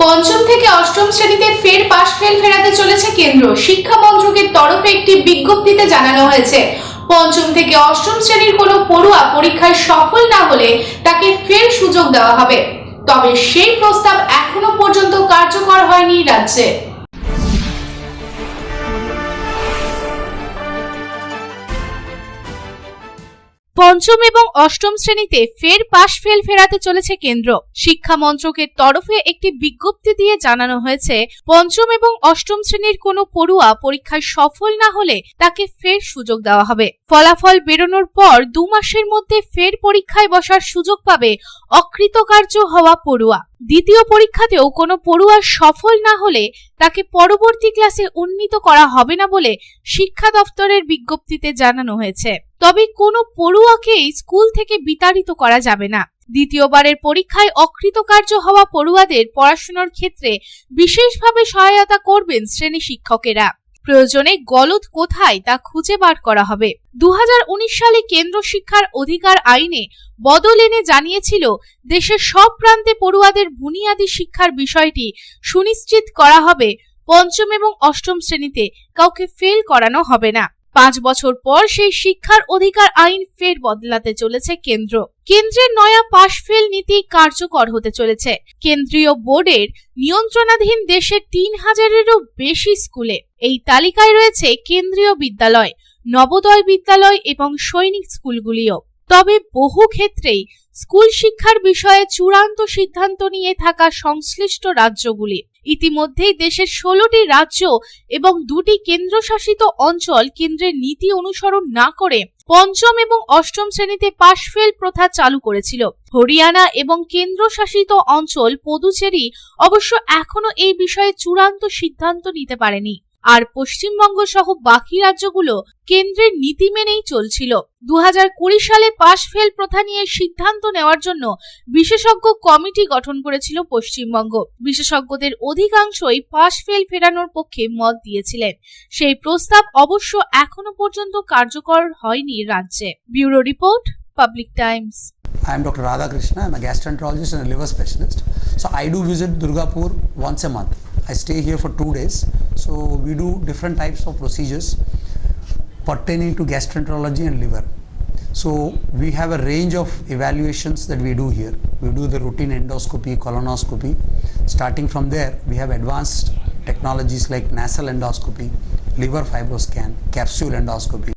পঞ্চম থেকে অষ্টম শ্রেণীতে ফের পাশ ফেল ফেরাতে চলেছে কেন্দ্র। শিক্ষা মন্ত্রকের তরফে একটি বিজ্ঞপ্তিতে জানানো হয়েছে, পঞ্চম থেকে অষ্টম শ্রেণীর কোনো পড়ুয়া পরীক্ষায় সফল না হলে তাকে ফের সুযোগ দেওয়া হবে। তবে সেই প্রস্তাব এখনো পর্যন্ত কার্যকর হয়নি রাজ্যে। পঞ্চম এবং অষ্টম শ্রেণীতে ফের পাশ ফেল ফেরাতে চলেছে কেন্দ্র। শিক্ষা মন্ত্রকের তরফে একটি বিজ্ঞপ্তি দিয়ে জানানো হয়েছে, পঞ্চম এবং অষ্টম শ্রেণীর কোনো পড়ুয়া পরীক্ষায় সফল না হলে তাকে ফের সুযোগ দেওয়া হবে। ফলাফল বেরোনোর পর 2 মাসের মধ্যে ফের পরীক্ষায় বসার সুযোগ পাবে অকৃতকার্য হওয়া পড়ুয়া। দ্বিতীয় পরীক্ষাতেও কোনো পড়ুয়া সফল না হলে তাকে পরবর্তী ক্লাসে উন্নীত করা হবে না বলে শিক্ষা দপ্তরের বিজ্ঞপ্তিতে জানানো হয়েছে। তবে কোনো পড়ুয়াকেই স্কুল থেকে বিতাড়িত করা যাবে না। দ্বিতীয়বারের পরীক্ষায় অকৃতকার্য হওয়া পড়ুয়াদের পড়াশোনার ক্ষেত্রে বিশেষভাবে সহায়তা করবেন শ্রেণী শিক্ষকেরা। প্রয়োজনে গলদ কোথায় তা খুঁজে বার করা হবে। 2019 সালে কেন্দ্র শিক্ষার অধিকার আইনে বদল এনে জানিয়েছিল, দেশের সব প্রান্তে পড়ুয়াদের বুনিয়াদী শিক্ষার বিষয়টি সুনিশ্চিত করা হবে। পঞ্চম এবং অষ্টম শ্রেণীতে কাউকে ফেল করানো হবে না। 5 বছর পর সেই শিক্ষার অধিকার আইন ফের বদলাতে চলেছে কেন্দ্র। কেন্দ্রের নয়া পাশ ফেল নীতি কার্যকর হতে চলেছে। কেন্দ্রীয় বোর্ডের নিয়ন্ত্রণাধীন দেশের 3000-এরও বেশি স্কুলে এই তালিকায় রয়েছে কেন্দ্রীয় বিদ্যালয়, নবোদয় বিদ্যালয় এবং সৈনিক স্কুলগুলিও। তবে বহু ক্ষেত্রেই স্কুল শিক্ষার বিষয়ে চূড়ান্ত সিদ্ধান্ত নিয়ে থাকা সংশ্লিষ্ট রাজ্যগুলি। ইতিমধ্যেই দেশের 16টি রাজ্য এবং 2টি কেন্দ্রশাসিত অঞ্চল কেন্দ্রের নীতি অনুসরণ না করে পঞ্চম এবং অষ্টম শ্রেণীতে পাশ ফেল প্রথা চালু করেছিল। হরিয়ানা এবং কেন্দ্রশাসিত অঞ্চল পুদুচেরি অবশ্য এখনো এই বিষয়ে চূড়ান্ত সিদ্ধান্ত নিতে পারেনি। আর পশ্চিমবঙ্গ সহ বাকি রাজ্যগুলো কেন্দ্রের নীতি মেনেই চলছিল। 2020 সালে পাশ ফেল প্রথা নিয়ে সিদ্ধান্ত নেওয়ার জন্য বিশেষজ্ঞ কমিটি গঠন করেছিল পশ্চিমবঙ্গ। বিশেষজ্ঞদের অধিকাংশই পাশ ফেল ফেরানোর পক্ষে মত দিয়েছিলেন। সেই প্রস্তাব অবশ্য এখনো পর্যন্ত কার্যকর হয়নি রাজ্যে। Bureau report, public Times. I am Dr. Radhakrishna. I am a gastroenterologist and a liver specialist. So I do visit Durgapur once a month. I stay here for 2 days. So we do different types of procedures pertaining to gastroenterology and liver. So we have a range of evaluations that we do here. We do the routine endoscopy, colonoscopy. Starting from there, we have advanced technologies like nasal endoscopy, liver fibroscan, capsule endoscopy.